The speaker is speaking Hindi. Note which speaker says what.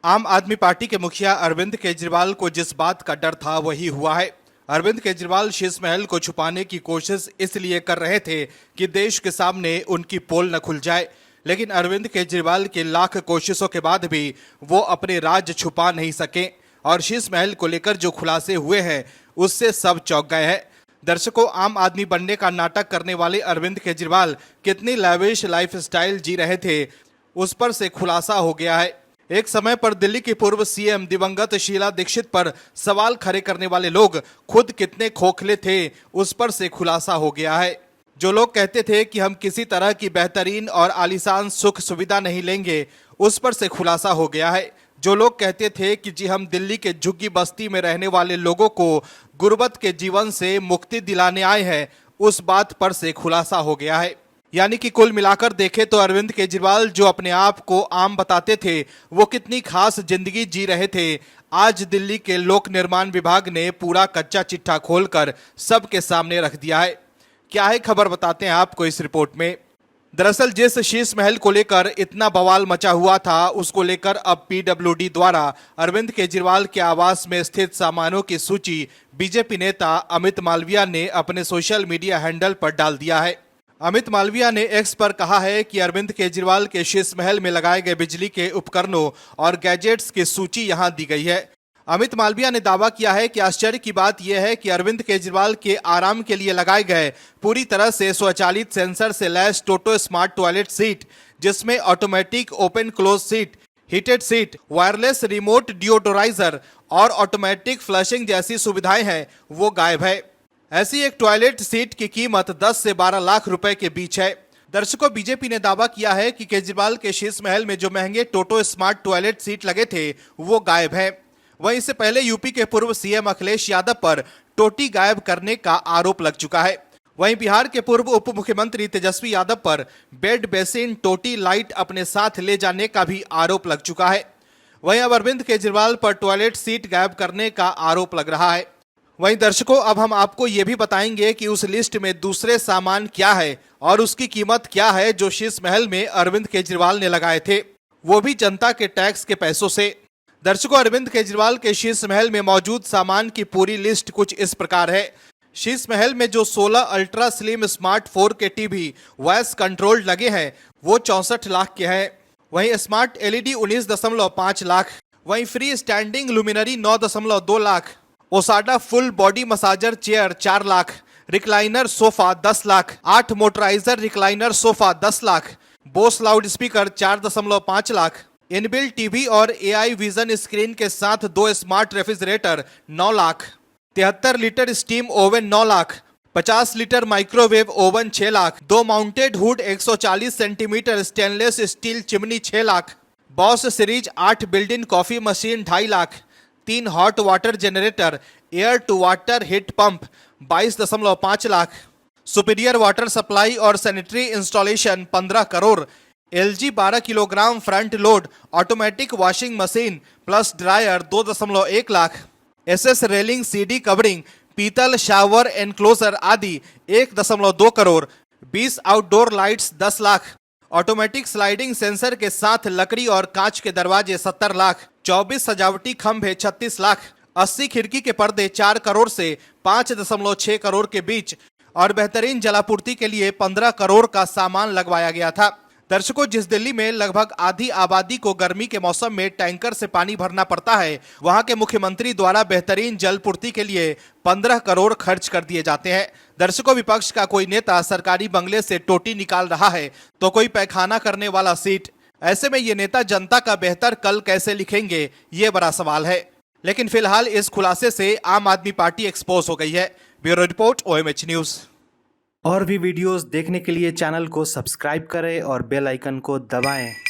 Speaker 1: आम आदमी पार्टी के मुखिया अरविंद केजरीवाल को जिस बात का डर था वही हुआ है। अरविंद केजरीवाल शीश महल को छुपाने की कोशिश इसलिए कर रहे थे कि देश के सामने उनकी पोल न खुल जाए, लेकिन अरविंद केजरीवाल की लाख कोशिशों के बाद भी वो अपने राज छुपा नहीं सके और शीश महल को लेकर जो खुलासे हुए हैं उससे सब चौंक गए हैं। दर्शकों, आम आदमी बनने का नाटक करने वाले अरविंद केजरीवाल कितनी लैविश लाइफस्टाइल जी रहे थे उस पर से खुलासा हो गया है। एक समय पर दिल्ली की पूर्व सीएम दिवंगत शीला दीक्षित पर सवाल खड़े करने वाले लोग खुद कितने खोखले थे उस पर से खुलासा हो गया है। जो लोग कहते थे कि हम किसी तरह की बेहतरीन और आलीशान सुख सुविधा नहीं लेंगे, उस पर से खुलासा हो गया है। जो लोग कहते थे कि जी हम दिल्ली के झुग्गी बस्ती में रहने वाले लोगों को गुर्बत के जीवन से मुक्ति दिलाने आए हैं, उस बात पर से खुलासा हो गया है। यानी कि कुल मिलाकर देखें तो अरविंद केजरीवाल जो अपने आप को आम बताते थे, वो कितनी खास जिंदगी जी रहे थे, आज दिल्ली के लोक निर्माण विभाग ने पूरा कच्चा चिट्ठा खोलकर सबके सामने रख दिया है। क्या है खबर, बताते हैं आपको इस रिपोर्ट में। दरअसल जिस शीश महल को लेकर इतना बवाल मचा हुआ था, उसको लेकर अब पीडब्ल्यूडी द्वारा अरविंद केजरीवाल के आवास में स्थित सामानों की सूची बीजेपी नेता अमित मालविया ने अपने सोशल मीडिया हैंडल पर डाल दिया है। अमित मालविया ने एक्स पर कहा है कि अरविंद केजरीवाल के शीश महल में लगाए गए बिजली के उपकरणों और गैजेट्स की सूची यहां दी गई है। अमित मालविया ने दावा किया है कि आश्चर्य की बात यह है कि अरविंद केजरीवाल के आराम के लिए लगाए गए पूरी तरह से स्वचालित सेंसर से लैस टोटो स्मार्ट टॉयलेट सीट, जिसमें automatic open close seat, heated seat, wireless remote deodoriser और ऑटोमेटिक फ्लशिंग जैसी सुविधाएं हैं, वो गायब है। ऐसी एक टॉयलेट सीट की कीमत 10 से 12 लाख रुपए के बीच है। दर्शकों, बीजेपी ने दावा किया है कि केजरीवाल के शीश महल में जो महंगे टोटो स्मार्ट टॉयलेट सीट लगे थे वो गायब है। वहीं इससे पहले यूपी के पूर्व सीएम अखिलेश यादव पर टोटी गायब करने का आरोप लग चुका है। वहीं बिहार के पूर्व उप मुख्यमंत्री तेजस्वी यादव पर बेड बेसिन टोटी लाइट अपने साथ ले जाने का भी आरोप लग चुका है। वहीं अब अरविंद केजरीवाल पर टॉयलेट सीट गायब करने का आरोप लग रहा है। वहीं दर्शकों, अब हम आपको ये भी बताएंगे कि उस लिस्ट में दूसरे सामान क्या है और उसकी कीमत क्या है जो शीश महल में अरविंद केजरीवाल ने लगाए थे, वो भी जनता के टैक्स के पैसों से। दर्शकों, अरविंद केजरीवाल के शीश महल में मौजूद सामान की पूरी लिस्ट कुछ इस प्रकार है। शीश महल में जो 16 ultra slim smart 4K TV voice controlled लगे हैं वो 64 लाख के हैं। वहीं स्मार्ट LED 19.5 लाख, वहीं free standing luminary 9.2 lakh, Osada full body massager chair 4 lakh, recliner sofa 10 lakh, 8 motoriser recliner sofa 10 lakh, Bose loud speaker 4.5 lakh, inbuilt TV और AI विजन स्क्रीन के साथ 2 smart refrigerator 9 lakh, 73 litre steam oven 9 lakh, 50 litre microwave oven 6 lakh, 2 mounted hood 140 centimetre stainless steel chimney 6 lakh, Bosch series 8 built-in coffee machine 2.5 lakh, 3 hot water generator air to water heat pump 22.5 lakh, superior water supply और sanitary installation 15 crore, LG 12 kilogram front load automatic washing machine plus dryer 2.1 lakh, SS railing CD covering पीतल शावर एनक्लोजर आदि 1.2 crore, 20 outdoor lights 10 lakh, automatic sliding sensor के साथ लकड़ी और कांच के दरवाजे 70 लाख, 24 सजावटी खंभे 36 लाख, 80 खिड़की के पर्दे 4 करोड़ से 5.6 करोड़ के बीच और बेहतरीन जलापूर्ति के लिए 15 करोड़ का सामान लगवाया गया था। दर्शकों, जिस दिल्ली में लगभग आधी आबादी को गर्मी के मौसम में टैंकर से पानी भरना पड़ता है, वहां के मुख्यमंत्री द्वारा बेहतरीन जलपूर्ति के लिए 15 करोड़ खर्च कर दिए जाते हैं। दर्शकों, विपक्ष का कोई नेता सरकारी बंगले से टोटी निकाल रहा है तो कोई पैखाना करने वाला सीट। ऐसे में ये नेता जनता का बेहतर कल कैसे लिखेंगे, ये बड़ा सवाल है। लेकिन फिलहाल इस खुलासे से आम आदमी पार्टी एक्सपोज हो गई है। Bureau report, OMH news.
Speaker 2: और भी वीडियोस देखने के लिए चैनल को सब्सक्राइब करें और बेल आइकन को दबाएं।